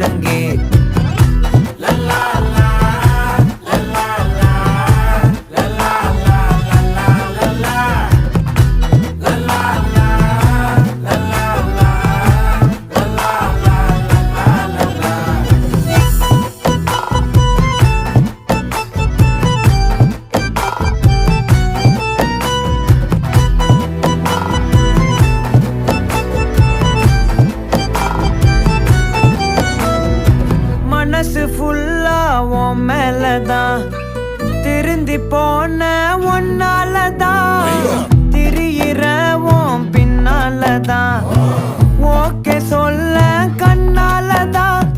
ஒழுங்கே. மனசு ஃபுல்லா உன் மேலதான், திருந்தி போன ஒன்னாலதான், திரியிற உன் பின்னாலதான், ஓகே சொல்ல கண்ணாலதான்,